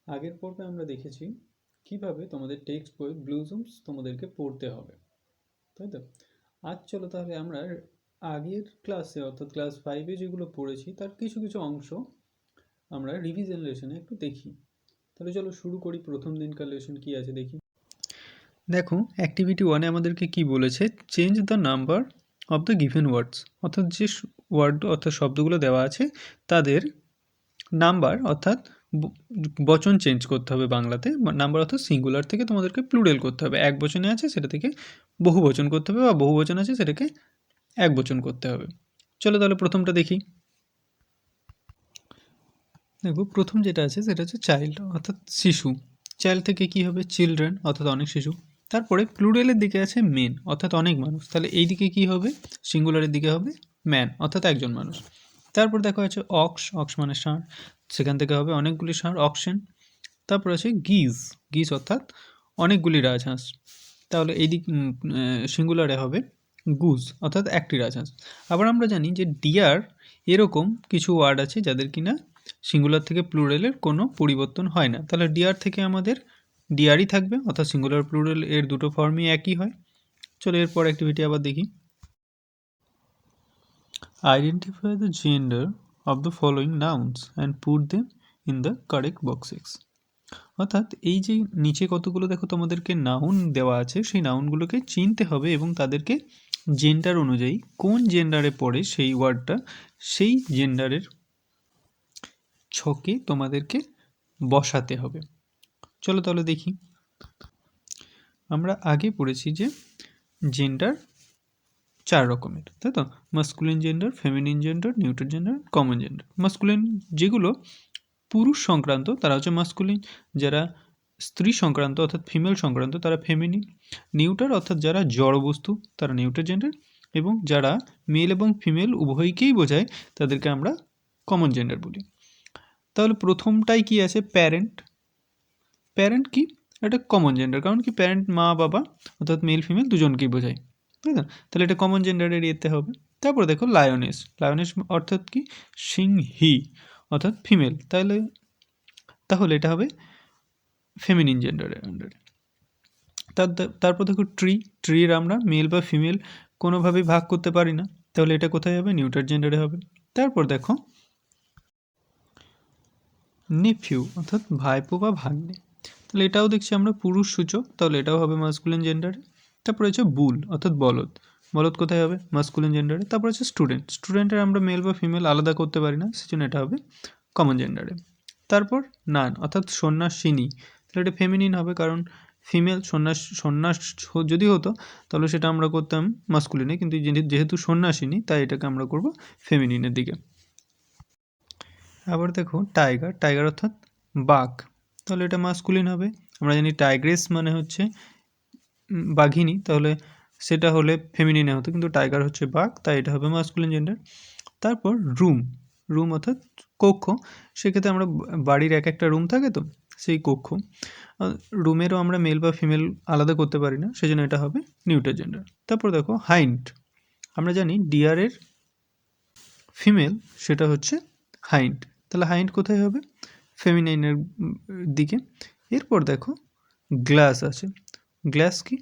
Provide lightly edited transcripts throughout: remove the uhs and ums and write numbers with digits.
আগের পর্বে আমরা দেখেছি কিভাবে তোমাদের টেক্সট বই ব্লুজুমস তোমাদেরকে পড়তে হবে, তাই তো? আজ চলো তাহলে আমরা আগের ক্লাসে অর্থাৎ ক্লাস 5-এ যেগুলো পড়েছি তার কিছু কিছু অংশ আমরা রিভিশন লেসনে একটু দেখি। তাহলে চলো শুরু করি। প্রথম দিনকার লেসন কি আছে দেখি। দেখো, অ্যাক্টিভিটি 1-এ আমাদেরকে কি বলেছে? Change the number of the given words, অর্থাৎ যে ওয়ার্ড অর্থাৎ শব্দগুলো দেওয়া আছে তাদের নাম্বার অর্থাৎ বচন চেঞ্জ করতে হবে। বাংলাতে নাম্বার অর্থাৎ সিঙ্গুলার থেকে তোমাদেরকে প্লুরাল করতে হবে। এক বচনে আছে সেটা থেকে বহু বচন করতে হবে, বা বহু বচন আছে সেটাকে এক বচন করতে হবে। চলো তাহলে প্রথমটা দেখি। দেখো, প্রথম যেটা আছে সেটা হচ্ছে চাইল্ড অর্থাৎ শিশু। চাইল্ড থেকে কি হবে? চিলড্রেন অর্থাৎ অনেক শিশু। তারপরে প্লুরালের দিকে আছে মেন অর্থাৎ অনেক মানুষ, তাহলে এই দিকে কি হবে? সিঙ্গুলারের দিকে হবে ম্যান অর্থাৎ একজন মানুষ। তারপর দেখো আছে অক্স, অক্স মানে ষাঁড়, সেখান থেকে হবে অনেকগুলি ষাঁড়, অক্সেন। তারপর আছে গিজ, গিজ অর্থাৎ অনেকগুলি রাজহাঁস, তাহলে এই দিক সিঙ্গুলারে হবে গুজ অর্থাৎ একটি রাজহাঁস। আবার আমরা জানি যে ডিয়ার, এরকম কিছু ওয়ার্ড আছে যাদের কিনা সিঙ্গুলার থেকে প্লুরালের কোনো পরিবর্তন হয় না, তাহলে ডিয়ার থেকে আমাদের ডিয়ারই থাকবে অর্থাৎ সিঙ্গুলার প্লুরাল এর দুটো ফর্মই একই হয়। চলো এরপর অ্যাক্টিভিটি আবার দেখি। Identify the gender of the following nouns and put them in the correct boxes. অর্থাৎ এই যে নিচে কতগুলো দেখো তোমাদেরকে নাউন দেওয়া আছে, সেই নাউনগুলোকে চিনতে হবে এবং তাদেরকে জেন্ডার অনুযায়ী কোন জেন্ডারে পড়ে সেই ওয়ার্ডটা, সেই জেন্ডারের ছকে তোমাদেরকে বসাতে হবে। চলো তাহলে দেখি। আমরা আগে পড়েছি যে জেন্ডার 4 রকমের, তাই তো? Masculine gender, feminine gender, neutral gender, common gender. Masculine যেগুলো পুরুষ সংক্রান্ত তারা হচ্ছে মাস্কুলিন, যারা স্ত্রী সংক্রান্ত অর্থাৎ ফিমেল সংক্রান্ত তারা ফেমিনিন। নিউটার অর্থাৎ যারা জড় বস্তু তারা নিউটার জেন্ডার, এবং যারা মেল এবং ফিমেল উভয়কেই বোঝায় তাদেরকে আমরা কমন জেন্ডার বলি। তাহলে প্রথমটাই কি আছে? প্যারেন্ট। প্যারেন্ট কি? এটা কমন জেন্ডার, কারণ কি প্যারেন্ট মা বাবা অর্থাৎ মেল ফিমেল দুজনকেই বোঝায়, তাই না? তাহলে এটা কমন জেন্ডারের ইয়েতে হবে। তারপর দেখো লায়নেস, লায়নেস অর্থাৎ কি? সিংহী অর্থাৎ ফিমেল, তাহলে এটা হবে ফেমিনিন জেন্ডারের আন্ডারে। তারপর দেখো ট্রি, ট্রির আমরা মেল বা ফিমেল কোনোভাবেই ভাগ করতে পারি না, তাহলে এটা কোথায় হবে? নিউটার জেন্ডারে হবে। তারপর দেখো নেফিউ অর্থাৎ ভাইপো বা ভাগ্নে, তাহলে এটাও দেখছি আমরা পুরুষ সূচক, তাহলে এটাও হবে মাস্কুলিন জেন্ডারে। তারপর হচ্ছে বুল অর্থাৎ বলদ, বলদ কোথায় হবে? মাস্কুলিন জেন্ডারে। তারপর হচ্ছে স্টুডেন্ট, স্টুডেন্টের আমরা মেল বা ফিমেল আলাদা করতে পারি না, সেজন্য এটা হবে কমন জেন্ডারে। তারপর নান অর্থাৎ সন্ন্যাসিনী, তাহলে এটা ফেমিনিন হবে, কারণ ফিমেল সন্ন্যাস যদি হতো তাহলে সেটা আমরা করতাম মাস্কুলিনে, কিন্তু যেহেতু সন্ন্যাসিনী তাই এটাকে আমরা করব ফেমিনিনের দিকে। আবার দেখো টাইগার, টাইগার অর্থাৎ বাঘ, তাহলে এটা মাস্কুলিন হবে। আমরা জানি টাইগ্রেস মানে হচ্ছে বাঘিনী, তাহলে সেটা হলে ফেমিনিনে হতো, কিন্তু টাইগার হচ্ছে বাঘ, তাই এটা হবে মাস্কুলিন জেন্ডার। তারপর রুম, রুম অর্থাৎ কক্ষ, সেক্ষেত্রে আমরা বাড়ির এক একটা রুম থাকে তো, সেই কক্ষ। রুমেরও আমরা মেল বা ফিমেল আলাদা করতে পারি না, সেজন্য এটা হবে নিউটার জেন্ডার। তারপর দেখো হাইন্ড, আমরা জানি ডিয়ারের ফিমেল সেটা হচ্ছে হাইন্ড, তাহলে হাইন্ড কোথায় হবে? ফেমিনাইনের দিকে। এরপর দেখো গ্লাস আছে, গ্লাস কি?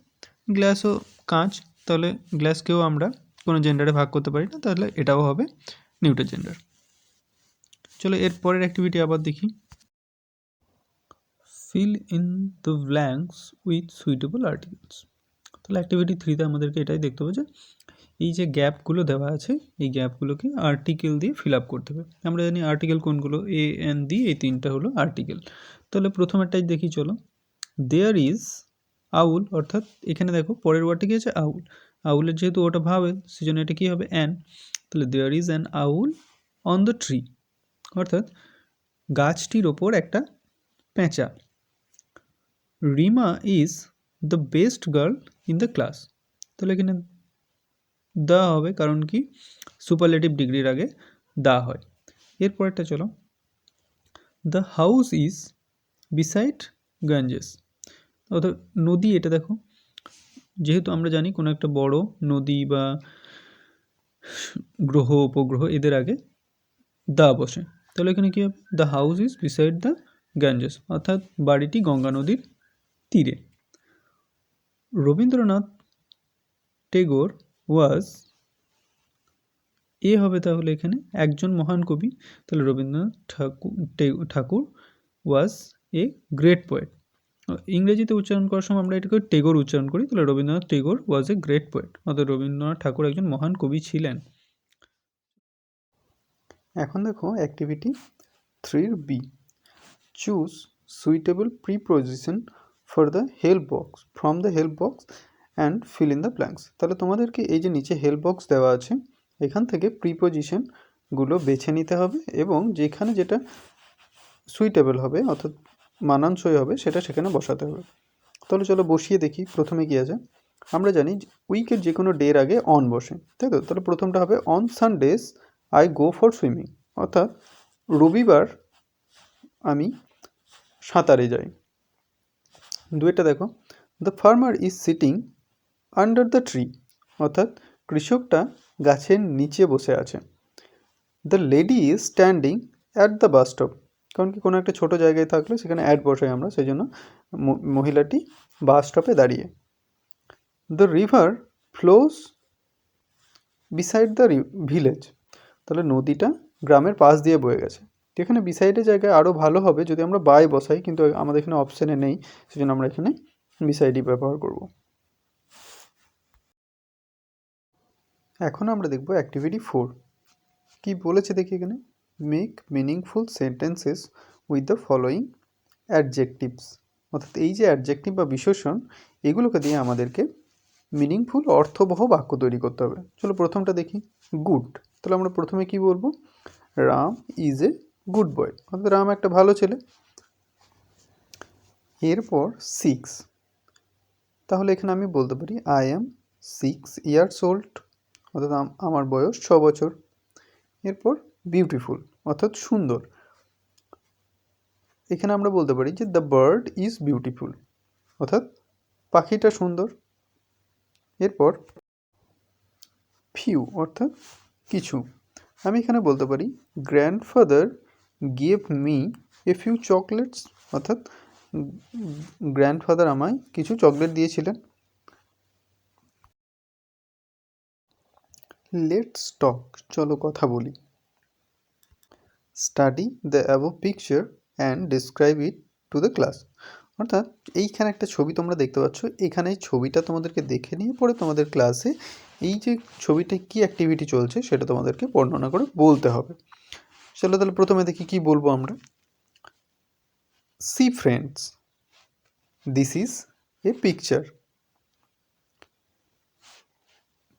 গ্লাসও কাঁচ, তাহলে গ্লাসকেও আমরা কোনো জেন্ডারে ভাগ করতে পারি না, তাহলে এটাও হবে নিউটার জেন্ডার। চলো এর পরের অ্যাক্টিভিটি আবার দেখি। Fill in the blanks with suitable articles. তাহলে অ্যাক্টিভিটি 3-তে আমাদেরকে এটাই দেখতে হবে যে এই যে গ্যাপগুলো দেওয়া আছে এই গ্যাপগুলোকে আর্টিকেল দিয়ে ফিল আপ করতে হবে। আমরা জানি আর্টিকেল কোনগুলো? এ এন দি, এই তিনটা হলো আর্টিকেল। তাহলে প্রথমেরটাই দেখি চলো। দেয়ার ইজ আউল, অর্থাৎ এখানে দেখো পরের ওয়ার্ডটা কি আছে? আউল। আউলের যেহেতু ওটা ভাওয়েল সেজন্য এটা কি হবে? অ্যান, তাহলে there is an owl on the tree, অর্থাৎ গাছটির ওপর একটা পেঁচা। Rima is the best girl in the class, তাহলে এখানে দা হবে, কারণ কি সুপারলেটিভ ডিগ্রির আগে দা হয়। এরপরেরটা চলো। The house is beside Ganges, অর্থাৎ নদী, এটা দেখো যেহেতু আমরা জানি কোনো একটা বড় নদী বা গ্রহ উপগ্রহ এদের আগে দা বসে, তাহলে এখানে কি হবে? The house is beside the Ganges, অর্থাৎ বাড়িটি গঙ্গা নদীর তীরে। রবীন্দ্রনাথ টেগোর ওয়াজ, এ হবে তাহলে এখানে একজন মহান কবি, তাহলে রবীন্দ্রনাথ ঠাকুর ওয়াজ এ গ্রেট পোয়েট। ইংরেজিতে উচ্চারণ করার সময় আমরা এটাকে টেগোর উচ্চারণ করি, তাহলে রবীন্দ্রনাথ টেগোর ওয়াজ এ গ্রেট পোয়েট, অর্থাৎ রবীন্দ্রনাথ ঠাকুর একজন মহান কবি ছিলেন। এখন দেখো activity 3B, choose suitable preposition for the help box from the help box and fill in the blanks. তাহলে তোমাদেরকে এই যে নিচে হেল্প বক্স দেওয়া আছে এখান থেকে প্রিপোজিশনগুলো বেছে নিতে হবে এবং যেখানে যেটা সুইটেবল হবে অর্থাৎ মানানসই হবে সেটা সেখানে বসাতে হবে। তাহলে চলো বসিয়ে দেখি। প্রথমে কি আছে, আমরা জানি উইকের যে কোনো ডের আগে অন বসে, তাই তো? তাহলে প্রথমটা হবে on Sundays I go for swimming, অর্থাৎ রবিবার আমি সাঁতারে যাই। দুইটা দেখো, the farmer is sitting under the tree, অর্থাৎ কৃষকটা গাছের নিচে বসে আছে। The lady is standing at the bus stop, কারণ কি কোনো একটা ছোটো জায়গায় থাকলে সেখানে অ্যাড বসাই আমরা, সেই জন্য মহিলাটি বাস স্টপে দাঁড়িয়ে। The river flows beside the village, তাহলে নদীটা গ্রামের পাশ দিয়ে বয়ে গেছে। এখানে বিসাইডের জায়গায় আরও ভালো হবে যদি আমরা বাই বসাই, কিন্তু আমাদের এখানে অপশানে নেই, সেজন্য আমরা এখানে বিসাইডই ব্যবহার করব। এখন আমরা দেখব অ্যাক্টিভিটি 4 কি বলেছে দেখি এখানে, make meaningful sentences with the following adjectives, অর্থাৎ এই যে অ্যাডজেক্টিভ বা বিশেষণ এগুলোকে দিয়ে আমাদেরকে মিনিংফুল অর্থবহ বাক্য তৈরি করতে হবে। চলো প্রথমটা দেখি, গুড। তাহলে আমরা প্রথমে কি বলবো, Ram is a good boy, অর্থাৎ রাম একটা ভালো ছেলে। এরপর 6, তাহলে এখানে আমি বলতে পারি আই অ্যাম 6 ইয়ার্স ওল্ড, অর্থাৎ আমার বয়স 6 বছর। এরপর বিউটিফুল, অর্থাৎ সুন্দর। এখানে আমরা বলতে পারি যে দ্য বার্ড ইজ বিউটিফুল, অর্থাৎ পাখিটা সুন্দর। এরপর ফিউ, অর্থাৎ কিছু। আমি এখানে বলতে পারি grandfather gave me a few chocolates, অর্থাৎ গ্র্যান্ডফাদার আমায় কিছু চকলেট দিয়েছিলেন। লেটস টক, চলো কথা বলি। Study the above picture and describe it to the class, অর্থাৎ এইখানে একটা ছবি তোমরা দেখতে পাচ্ছ, এখানে এই ছবিটা তোমাদেরকে দেখে নিয়ে পরে তোমাদের ক্লাসে এই যে ছবিটায় কী অ্যাক্টিভিটি চলছে সেটা তোমাদেরকে বর্ণনা করে বলতে হবে। চলো তাহলে প্রথমে দেখি কি বলবো আমরা। See friends, this is a picture.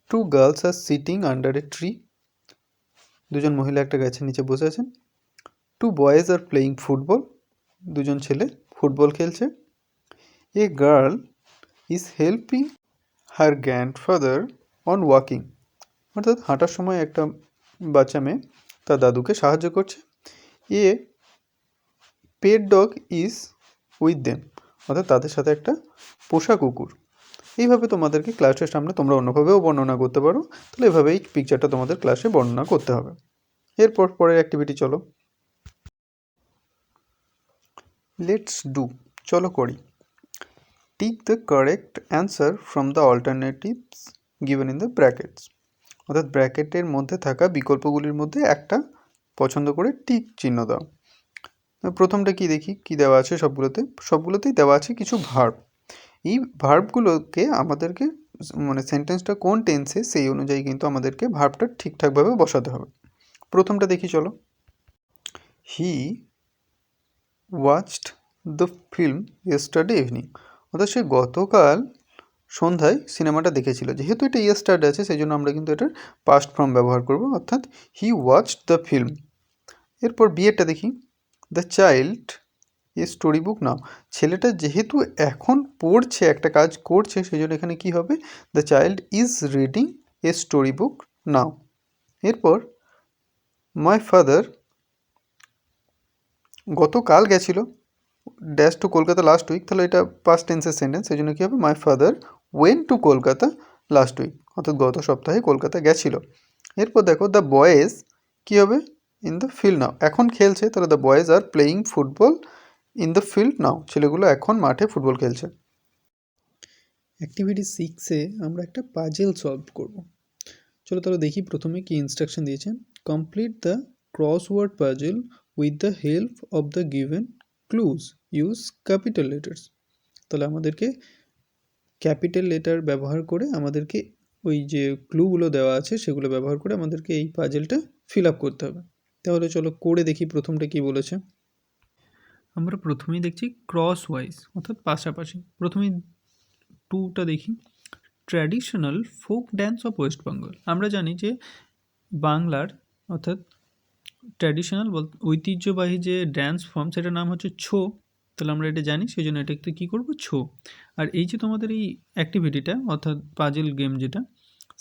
Two girls are sitting under a tree, দুজন মহিলা একটা গাছের নিচে বসে আছেন। Two boys are playing football, দুজন ছেলে ফুটবল খেলছে। A girl is helping her grandfather on walking, অর্থাৎ হাঁটার সময় একটা বাচ্চা মেয়ে তার দাদুকে সাহায্য করছে। A pet dog is with them, অর্থাৎ তাদের সাথে একটা পোষা কুকুর। এইভাবে তোমাদেরকে ক্লাসের সামনে তোমরা অন্যভাবেও বর্ণনা করতে পারো, তাহলে এভাবে এই পিকচারটা তোমাদের ক্লাসে বর্ণনা করতে হবে। এরপর পরের অ্যাক্টিভিটি চলো, লেটস ডু, চলো করি। Tick the correct answer from the alternatives given in the brackets, অর্থাৎ ব্র্যাকেটের মধ্যে থাকা বিকল্পগুলির মধ্যে একটা পছন্দ করে টিক চিহ্ন দাও। প্রথমটা কি দেখি, কি দেওয়া আছে সবগুলোতেই দেওয়া আছে কিছু ভার্ব। এই ভার্বগুলোকে আমাদেরকে মানে সেন্টেন্সটা কোন টেন্সে সেই অনুযায়ী কিন্তু আমাদেরকে ভার্বটা ঠিকঠাকভাবে বসাতে হবে। প্রথমটা দেখি চলো, he watched the film yesterday evening, অর্থাৎ সে গতকাল সন্ধ্যায় সিনেমাটা দেখেছিল। যেহেতু এটা ইয়েস্টারডে আছে সেই জন্য আমরা কিন্তু এটার পাস্ট ফর্ম ব্যবহার করব, অর্থাৎ হি ওয়াচড দ্য ফিল্ম। এরপর বিয়েটা দেখি, the child a story book now, ছেলেটা যেহেতু এখন পড়ছে একটা কাজ করছে সেই জন্য এখানে কী হবে, the child is reading a story book now. এরপর মাই ফাদার গতকাল গেছিলো dash to Kolkata last week, তাহলে এটা পাস্ট টেন্সের সেন্টেন্স, সেই জন্য কী হবে, my father went to Kolkata last week, অর্থাৎ গত সপ্তাহে কলকাতা গেছিলো। এরপর দেখো দ্য বয়েজ কী হবে, ইন দ্য ফিল্ড নাও, এখন খেলছে, তাহলে the boys are playing football in the field now, ছেলেগুলো এখন মাঠে ফুটবল খেলছে। অ্যাক্টিভিটি 6-এ আমরা একটা পাজেল সলভ করব। চলো তাহলে দেখি প্রথমে কি ইনস্ট্রাকশন দিয়েছে। Complete the crossword puzzle with the help of the given clues, use capital letters. তাহলে আমাদেরকে ক্যাপিটাল লেটার ব্যবহার করে আমাদেরকে ওই যে ক্লুগুলো দেওয়া আছে সেগুলো ব্যবহার করে আমাদেরকে এই পাজেলটা ফিল আপ করতে হবে। তাহলে চলো করে দেখি প্রথমটা কি বলেছে। আমরা প্রথমেই দেখছি ক্রস ওয়াইজ অর্থাৎ পাশাপাশি। প্রথমেই 2টা দেখি, traditional folk dance of West Bengal. আমরা জানি যে বাংলার অর্থাৎ ট্র্যাডিশনাল ঐতিহ্যবাহী যে ড্যান্স ফর্ম সেটার নাম হচ্ছে ছো। তাহলে আমরা এটা জানি, সেই জন্য এটাকে কী করবো, ছো। আর এই যে তোমাদের এই অ্যাক্টিভিটিটা অর্থাৎ পাজেল গেম যেটা,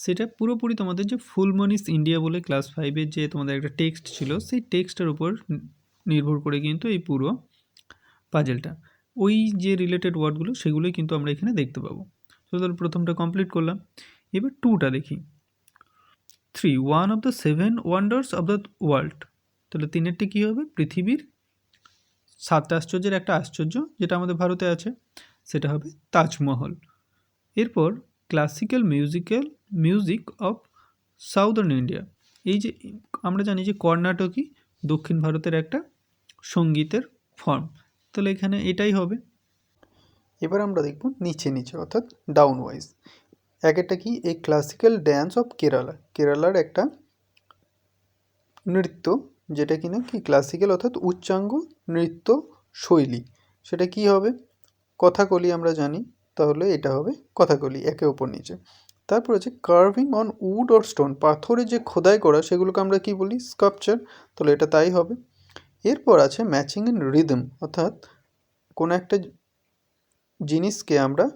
সেটা পুরোপুরি তোমাদের যে ফুলমনিস ইন্ডিয়া বলে ক্লাস 5-এর যে তোমাদের একটা টেক্সট ছিল, সেই টেক্সটের উপর নির্ভর করে কিন্তু এই পুরো পাজেলটা, ওই যে রিলেটেড ওয়ার্ডগুলো সেগুলোই কিন্তু আমরা এখানে দেখতে পাবো। তো তাহলে প্রথমটা কমপ্লিট করলাম। এবার 2টা দেখি, 3 one of the 7 wonders of the world. তাহলে 3-এরটি কী হবে, পৃথিবীর 7টা আশ্চর্যের একটা আশ্চর্য যেটা আমাদের ভারতে আছে, সেটা হবে তাজমহল। এরপর classical music of southern India. এই যে আমরা জানি যে কর্ণাটকী দক্ষিণ ভারতের একটা সঙ্গীতের ফর্ম, তাহলে এখানে এটাই হবে। এবার আমরা দেখব নিচে নিচে অর্থাৎ ডাউন ওয়াইজ। একটা কি, এই ক্লাসিক্যাল ড্যান্স অফ কেরালা, কেরালার একটা নৃত্য যেটা কিনা কি ক্লাসিক্যাল অর্থাৎ উচ্চাঙ্গ নৃত্য শৈলী, সেটা কি হবে, কথাকলি আমরা জানি, তাহলে এটা হবে কথাকলি, একে ওপর নিচে। তারপর আছে carving on wood or stone, পাথরে যে খোদাই করা সেগুলোকে আমরা কি বলি, স্কাল্পচার, তাহলে এটা তাই হবে। এরপর আছে ম্যাচিং ইন রিদম, অর্থাৎ কোনো একটা জিনিসকে আমরা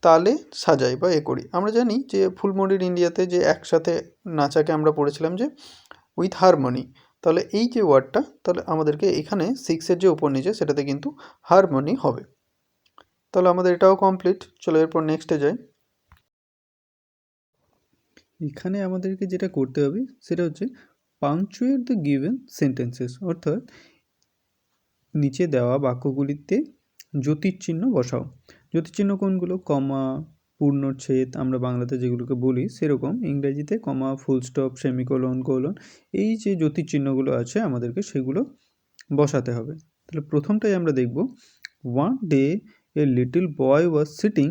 তালে সাজাই বা করি। আমরা জানি যে ফুলমড়ির ইন্ডিয়াতে যে একসাথে নাচাকে আমরা পড়েছিলাম যে উইথ হারমোনি, তাহলে এই যে ওয়ার্ডটা, তাহলে আমাদেরকে এখানে 6-এর যে উপর নিচে সেটাতে কিন্তু হারমোনি হবে। তাহলে আমাদের এটাও কমপ্লিট। চলো এরপর নেক্সটে যাই। এখানে আমাদেরকে যেটা করতে হবে সেটা হচ্ছে পাংচুয়েট দ্য গিভেন সেন্টেন্সেস, অর্থাৎ নিচে দেওয়া বাক্যগুলিতে জ্যোতির্চিহ্ন বসাও। জ্যোতির্চিহ্ন কোনগুলো, কমা, পূর্ণচ্ছেদ আমরা বাংলাতে যেগুলোকে বলি সেরকম, ইংরেজিতে কমা, ফুল স্টপ, সেমিকোলন, কোলন, এই যে জ্যোতির্চিহ্নগুলো আছে আমাদেরকে সেগুলো বসাতে হবে। তাহলে প্রথমটাই আমরা দেখব, one day a little boy was sitting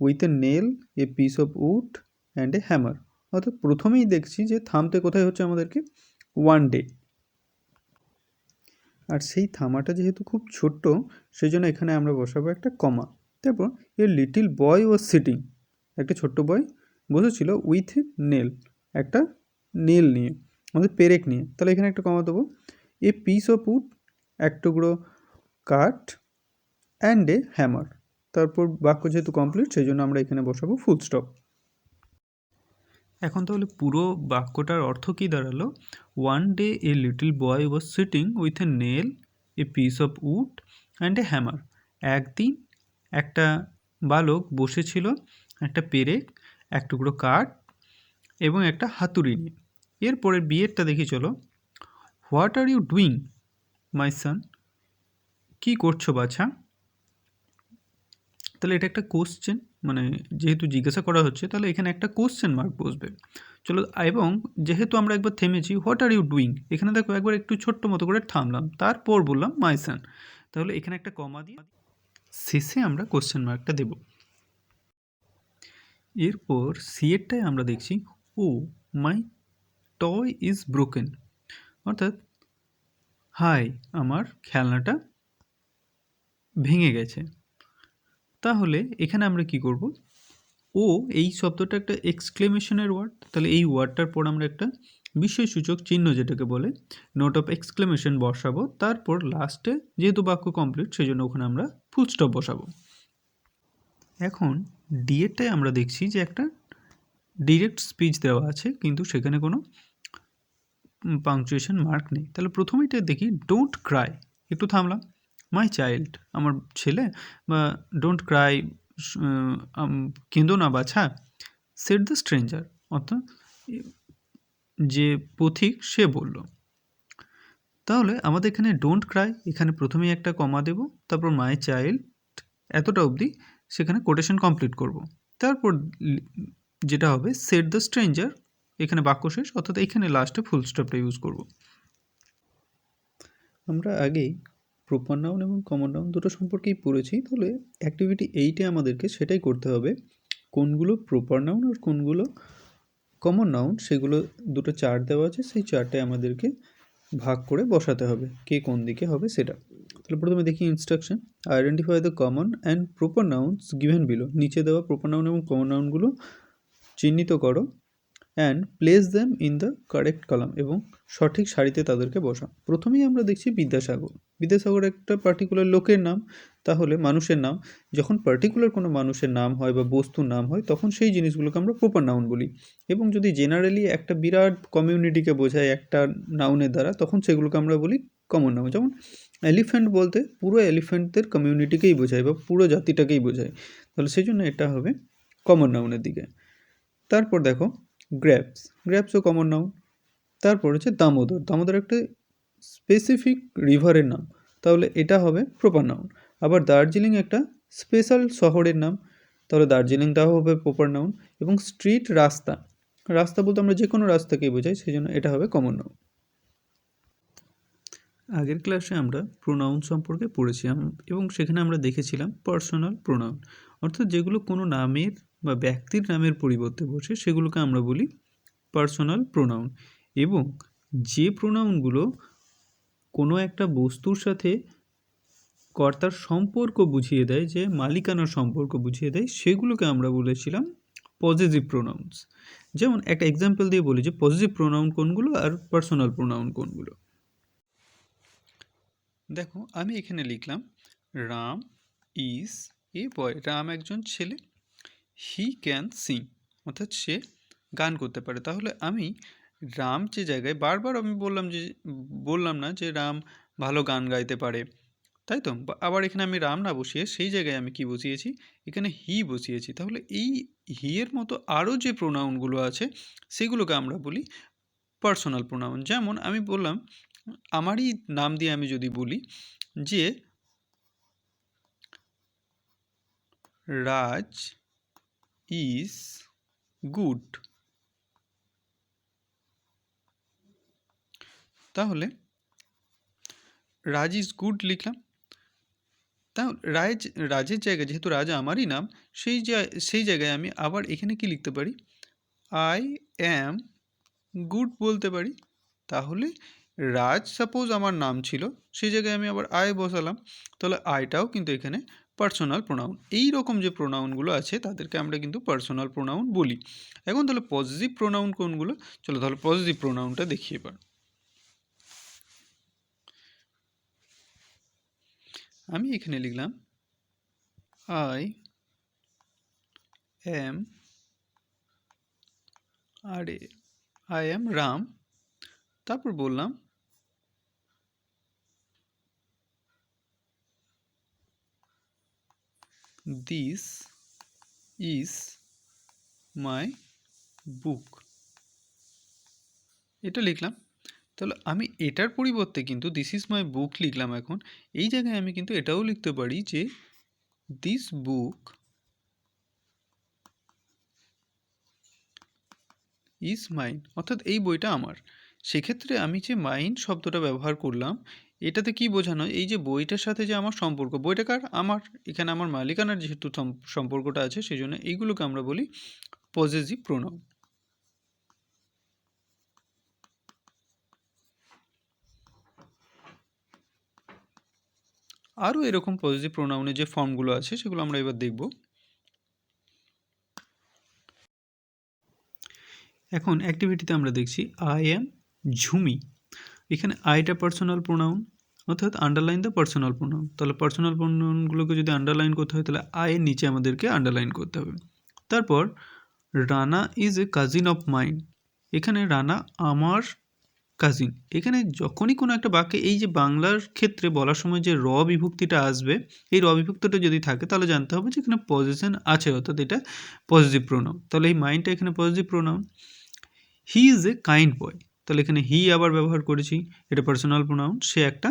with a nail, a piece of wood and a hammer. অর্থাৎ প্রথমেই দেখছি যে থামতে কোথায় হচ্ছে আমাদেরকে, ওয়ান ডে। আর সেই থামাটা যেহেতু খুব ছোট্ট সেই জন্য এখানে আমরা বসাবো একটা কমা। তারপর a little boy was sitting, একটা ছোট্ট বয় বসেছিল উইথ এ নেল, একটা নেল নিয়ে, আমাদের পেরেক নিয়ে, তাহলে এখানে একটা কমা দেবো। এ পিস অফ উড, এক টুকরো কাঠ, অ্যান্ড এ হ্যামার। তারপর বাক্য যেহেতু কমপ্লিট সেই জন্য আমরা এখানে বসাবো ফুল স্টপ। এখন তাহলে পুরো বাক্যটার অর্থ কী দাঁড়ালো, one day a little boy was sitting with a nail, a piece of wood and a hammer. একদিন একটা বালক বসেছিল একটা পেরেক, এক টুকরো কাঠ এবং একটা হাতুড়ি নিয়ে। এরপরে বিয়েরটা দেখি চলো, what are you doing my son, কী করছো বাছা। তাহলে এটা একটা কোশ্চেন, মানে যেহেতু জিজ্ঞাসা করা হচ্ছে তাহলে এখানে একটা কোশ্চেন মার্ক বসবে। চলো, এবং যেহেতু আমরা একবার থেমেছি, হোয়াট আর ইউ ডুইং, এখানে দেখো একবার একটু ছোট্ট মতো করে থামলাম, তারপর বললাম মাই সান, তাহলে এখানে একটা কমা দিয়ে শেষে আমরা কোশ্চেন মার্কটা দেব। এরপর সিএরটায় আমরা দেখছি, ও মাই টয় ইজ ব্রোকেন, অর্থাৎ হাই আমার খেলনাটা ভেঙে গেছে। তাহলে এখানে আমরা কি করব, ও এই শব্দটা একটা এক্সক্লেমেশনের ওয়ার্ড, তাহলে এই ওয়ার্ডটার পর আমরা একটা বিস্ময়সূচক চিহ্ন যেটাকে বলে নোট অফ এক্সক্লেমেশন বসাবো। তারপর লাস্টে যেহেতু বাক্য কমপ্লিট সেই জন্য ওখানে আমরা ফুল স্টপ বসাবো। এখন ডিএটায় আমরা দেখছি যে একটা ডিরেক্ট স্পিচ দেওয়া আছে কিন্তু সেখানে কোনো পাংচুয়েশন মার্ক নেই। তাহলে প্রথমেইটা দেখি, ডোন্ট ক্রাই, একটু থামলাম, মাই চাইল্ড আমার ছেলে, বা ডোন্ট ক্রাই কেঁদো না বাছা, সেড দ্য স্ট্রেঞ্জার অর্থাৎ যে পথিক সে বলল। তাহলে আমাদের এখানে ডোন্ট ক্রাই, এখানে প্রথমেই একটা কমা দেব, তারপর মাই চাইল্ড এতটা অবধি সেখানে কোটেশন কমপ্লিট করব। তারপর যেটা হবে সেট দ্য স্ট্রেঞ্জার, এখানে বাক্য শেষ, অর্থাৎ এখানে লাস্টে ফুল স্টপটা ইউজ করব। আমরা আগেই প্রপার নাউন এবং কমন নাউন দুটো সম্পর্কেই পড়েছি, তাহলে অ্যাক্টিভিটি 8-এ আমাদেরকে সেটাই করতে হবে। কোনগুলো প্রপার নাউন আর কোনগুলো কমন নাউন সেগুলো দুটো চার্ট দেওয়া আছে, সেই চার্টে আমাদেরকে ভাগ করে বসাতে হবে কে কোন দিকে হবে সেটা। তাহলে প্রথমে দেখি instruction, identify the common and proper nouns given below, নিচে দেওয়া প্রপার নাউন এবং কমন নাউনগুলো চিহ্নিত করো, and place them in the correct column, এবং সঠিক সারিতে তাদেরকে বসা। প্রথমেই আমরা দেখছি বিদ্যাসাগর। বিদ্যাসাগর একটা পার্টিকুলার লোকের নাম, তাহলে মানুষের নাম। যখন পার্টিকুলার কোনো মানুষের নাম হয় বা বস্তুর নাম হয় তখন সেই জিনিসগুলোকে আমরা প্রপার নাউন বলি, এবং যদি জেনারেলি একটা বিরাট কমিউনিটিকে বোঝায় একটা নাউনের দ্বারা তখন সেগুলোকে আমরা বলি কমন নাউন। যেমন এলিফ্যান্ট বলতে পুরো এলিফ্যান্টদের কমিউনিটিকেই বোঝায় বা পুরো জাতিটাকেই বোঝায়, তাহলে সেই জন্য এটা হবে কমন নাউনের দিকে। তারপর দেখো গ্র্যাপস, গ্র্যাপসও কমন নাউন। তারপর হচ্ছে দামোদর, দামোদর একটা স্পেসিফিক রিভারের নাম, তাহলে এটা হবে প্রপার নাউন। আবার দার্জিলিং একটা স্পেশাল শহরের নাম, তাহলে দার্জিলিংটাও হবে প্রপার নাউন। এবং স্ট্রিট, রাস্তা, রাস্তা বলতে আমরা যে কোনো রাস্তাকেই বোঝাই, সেই জন্য এটা হবে কমন নাউন। আগের ক্লাসে আমরা প্রোনাউন সম্পর্কে পড়েছি এবং সেখানে আমরা দেখেছিলাম পার্সোনাল প্রোনাউন, অর্থাৎ যেগুলো কোনো নামের বা ব্যক্তির নামের পরিবর্তে বসে সেগুলোকে আমরা বলি পার্সোনাল প্রোনাউন। এবং যে প্রোনাউনগুলো কোনো একটা বস্তুর সাথে কর্তার সম্পর্ক বুঝিয়ে দেয়, যে মালিকানার সম্পর্ক বুঝিয়ে দেয়, সেগুলোকে আমরা বলেছিলাম পজিটিভ প্রোনাউন্স। যেমন একটা এক্সাম্পল দিয়ে বলি যে পজিটিভ প্রোনাউন কোনগুলো আর পার্সোনাল প্রোনাউন কোনগুলো। দেখো আমি এখানে লিখলাম রাম ইজ এ বয়, রাম একজন ছেলে। হি ক্যান সিং, অর্থাৎ সে গান করতে পারে। তাহলে আমি রাম যে জায়গায় বারবার আমি বললাম না যে রাম ভালো গান গাইতে পারে, তাই তো? আবার এখানে আমি রাম না বসিয়ে সেই জায়গায় আমি কি বসিয়েছি, এখানে হি বসিয়েছি। তাহলে এই হি এর মতো আরও যে প্রোনাউনগুলো আছে সেগুলোকে আমরা বলি পার্সোনাল প্রোনাউন। যেমন আমি বললাম আমারই নাম দিয়ে আমি যদি বলি যে রাজ ইজ গুড, তাহলে রাজ ইজ গুড লিখলাম। তাহলে রাজের জায়গায়, যেহেতু রাজ আমারই নাম, সেই জায়গায় আমি আবার এখানে কি লিখতে পারি, আই অ্যাম গুড বলতে পারি। তাহলে রাজ সাপোজ আমার নাম ছিল, সেই জায়গায় আমি আবার আই বসালাম, তাহলে আইটাও কিন্তু এখানে পার্সোনাল প্রোনাউন। এই রকম যে প্রোনাউনগুলো আছে তাদেরকে আমরা কিন্তু পার্সোনাল প্রোনাউন বলি। এখন তাহলে পজিটিভ প্রোনাউন কোনগুলো, চলো তাহলে পজিটিভ প্রোনাউনটা দেখি এবার। আমি এখানে লিখলাম আই অ্যাম, আরে আই অ্যাম রাম, তারপর বললাম দিস ইজ মাই বুক, এটা লিখলাম। তাহলে আমি এটার পরিবর্তে কিন্তু দিস ইজ মাই বুক লিখলাম। এখন এই জায়গায় আমি কিন্তু এটাও লিখতে পারি যে দিস বুক ইজ মাইন, অর্থাৎ এই বইটা আমার। সেক্ষেত্রে আমি যে মাইন শব্দটা ব্যবহার করলাম, এটাতে কি বোঝানো, এই যে বইটার সাথে যে আমার সম্পর্ক, বইটা কার, আমার। এখানে আমার মালিকানার যেহেতু সম্পর্কটা আছে, সেই জন্য এইগুলোকে আমরা বলি পজেসিভ প্রোনাউন। আরও এরকম পজিটিভ প্রোনাউনের যে ফর্মগুলো আছে সেগুলো আমরা এবার দেখব। এখন অ্যাক্টিভিটিতে আমরা দেখছি আই অ্যাম ঝুমি, এখানে আইটা পার্সোনাল প্রোনাউন, অর্থাৎ আন্ডারলাইন দ্য পার্সোনাল প্রোনাউন। তাহলে পার্সোনাল প্রোনাউনগুলোকে যদি আন্ডারলাইন করতে হয় তাহলে আয়ের নিচে আমাদেরকে আন্ডারলাইন করতে হবে। তারপর Rana is a cousin of mine, এখানে রানা আমার কাজিন। এখানে যখনই কোনো একটা বাক্যে এই যে বাংলার ক্ষেত্রে বলার সময় যে র বিভক্তিটা আসবে, এই র বিভক্তিটা যদি থাকে তাহলে জানতে হবে যে এখানে পজিশন আছে, অর্থাৎ এটা পজিটিভ প্রোনাউন। তাহলে এই মাইন্ডটা এখানে positive pronoun. He is a kind boy, তাহলে এখানে হি আবার ব্যবহার করেছি, এটা পার্সোনাল প্রোনাউন। সে একটা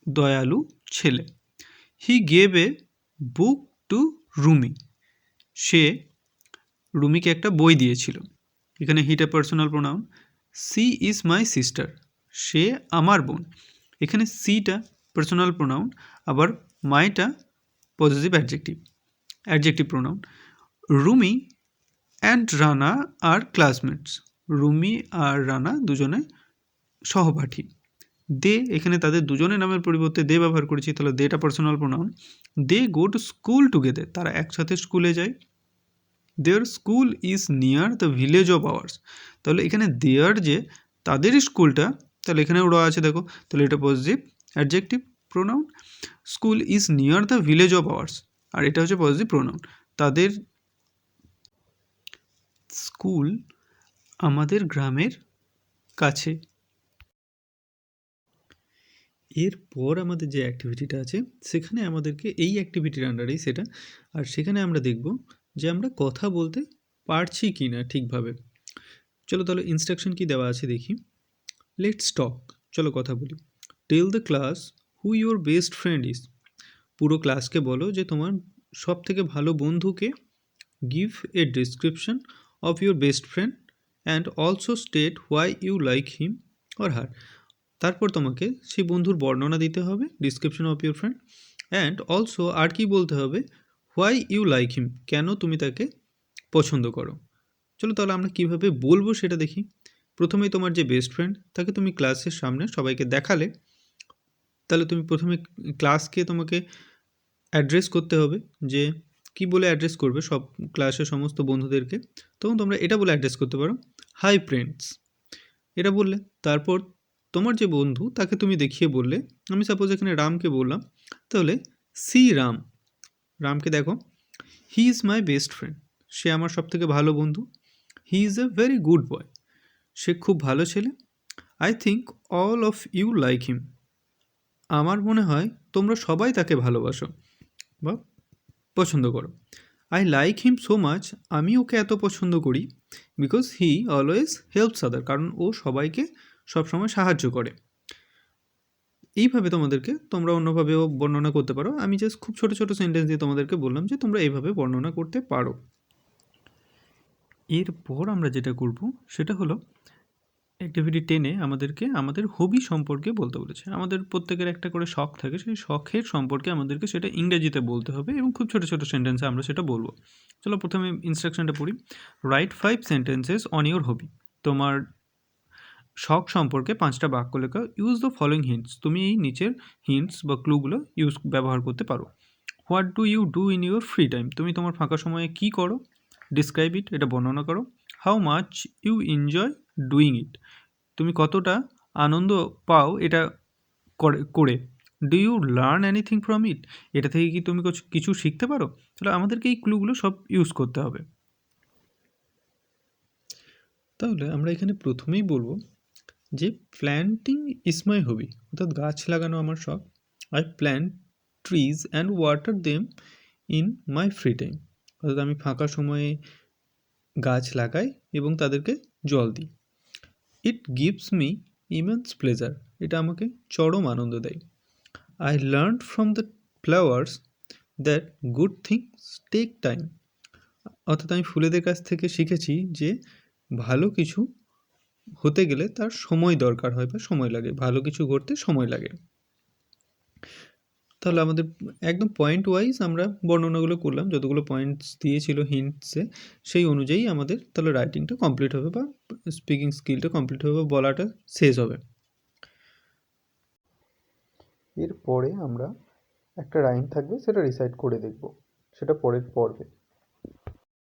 দয়ালু ছেলে। He gave a book to Rumi, সে রুমিকে একটা বই দিয়েছিল। এখানে হিটা personal pronoun. She is my sister, সে আমার বোন। এখানে সিটা পার্সোনাল প্রোনাউন, আবার মাইটা positive adjective pronoun. Rumi and Rana are classmates, Rumi আর রানা দুজনে সহপাঠী। দে, এখানে তাদের দুজনের নামের পরিবর্তে দে ব্যবহার করেছি, তাহলে দেটা personal pronoun. They go to school together, তারা একসাথে স্কুলে যায়। Their school is near the village of ours, তাহলে এখানে দেয়ার যে তাদের স্কুলটা, তাহলে এখানে ওরা আছে দেখো, তাহলে এটা positive adjective pronoun. School is near the village of ours, আর এটা হচ্ছে পজিটিভ প্রোনাউন। তাদের স্কুল আমাদের গ্রামের কাছে। এরপর আমাদের যে অ্যাক্টিভিটিটা আছে সেখানে আমাদেরকে এই অ্যাক্টিভিটির আন্ডারেই সেটা, আর সেখানে আমরা দেখব যে আমরা কথা বলতে পারছি কি না ঠিকভাবে। চলো তাহলে ইনস্ট্রাকশন কি দেওয়া আছে দেখি। লেটস টক, চলো কথা বলি। Tell the class who your best friend is, পুরো ক্লাসকে বলো যে তোমার সব থেকে ভালো বন্ধুকে। Give a description of your best friend and also state why you like him or her, তারপর তোমাকে সেই বন্ধুর বর্ণনা দিতে হবে, description of your friend. And also আর কি বলতে হবে, হোয়াই ইউ লাইক হিম, কেন তুমি তাকে পছন্দ করো। চলো তাহলে আমরা কীভাবে বলবো সেটা দেখি। প্রথমেই তোমার যে বেস্ট ফ্রেন্ড তাকে তুমি ক্লাসের সামনে সবাইকে দেখালে, তাহলে তুমি প্রথমে ক্লাসকে তোমাকে অ্যাড্রেস করতে হবে, যে কি বলে অ্যাড্রেস করবে সব ক্লাসের সমস্ত বন্ধুদেরকে। তখন তোমরা এটা বলে অ্যাড্রেস করতে পারো, হাই ফ্রেন্ডস, এটা বললে। তারপর তোমার যে বন্ধু তাকে তুমি দেখিয়ে বললে, আমি সাপোজ এখানে রামকে বললাম, তাহলে সি রাম, রামকে দেখো। He is my best friend, সে আমার সব থেকে ভালো বন্ধু। He is a very good boy, সে খুব ভালো ছেলে। I think all of you like him, আমার মনে হয় তোমরা সবাই তাকে ভালোবাসো বা পছন্দ করো। I like him so much, আমি ওকে এত পছন্দ করি। বিকজ হি অলওয়েজ হেল্পস আদার, কারণ ও সবাইকে সবসময় সাহায্য করে। এইভাবে তোমরা অন্যভাবেও বর্ণনা করতে পারো। আমি জাস্ট খুব ছোটো ছোটো সেন্টেন্স দিয়ে তোমাদেরকে বললাম যে তোমরা এইভাবে বর্ণনা করতে পারো। এরপর আমরা যেটা করব সেটা হলো অ্যাক্টিভিটি 10-এ আমাদেরকে আমাদের হবি সম্পর্কে বলতে বলেছে। আমাদের প্রত্যেকের একটা করে শখ থাকে, সেই শখের সম্পর্কে আমাদেরকে সেটা ইংরেজিতে বলতে হবে এবং খুব ছোটো ছোটো সেন্টেন্সে আমরা সেটা বলবো। চলো প্রথমে ইনস্ট্রাকশনটা পড়ি। Right 5 sentences on your hobby, তোমার শখ সম্পর্কে 5টা বাক্য লেখা। ইউজ দ্য ফলোয়িং হিন্টস, তুমি এই নিচের হিন্টস বা ক্লুগুলো ব্যবহার করতে পারো। What do you do in your free time, তুমি তোমার ফাঁকা সময়ে কী করো। ডিসক্রাইব ইট, এটা বর্ণনা করো। How much you enjoy doing it, তুমি কতটা আনন্দ পাও এটা করে। Do you learn anything from it, এটা থেকে কি তুমি কিছু শিখতে পারো। তাহলে আমাদেরকে এই ক্লুগুলো সব ইউজ করতে হবে। তাহলে আমরা এখানে প্রথমেই বলবো যে প্ল্যান্টিং ইজ মাই হবি, অর্থাৎ গাছ লাগানো আমার শখ। I plant trees and water them in my free time, অর্থাৎ আমি ফাঁকা সময়ে গাছ লাগাই এবং তাদেরকে জল দিই। It gives me immense pleasure, এটা আমাকে চরম আনন্দ দেয়। I learn from the flowers that good things take time, অর্থাৎ আমি ফুলেদের কাছ থেকে শিখেছি যে ভালো কিছু হতে গেলে তার সময় দরকার হয় বা সময় লাগে, ভালো কিছু করতে সময় লাগে। তাহলে আমাদের একদম পয়েন্ট ওয়াইজ আমরা বর্ণনাগুলো করলাম, যতগুলো পয়েন্টস দিয়েছিল হিন্টসে সেই অনুযায়ী আমাদের তাহলে রাইটিংটা কমপ্লিট হবে বা স্পিকিং স্কিলটা কমপ্লিট হবে বা বলাটা শেষ হবে। এরপরে আমরা একটা রাইম থাকবে, সেটা রিসাইট করে দেখব, সেটা পরের পর্বে।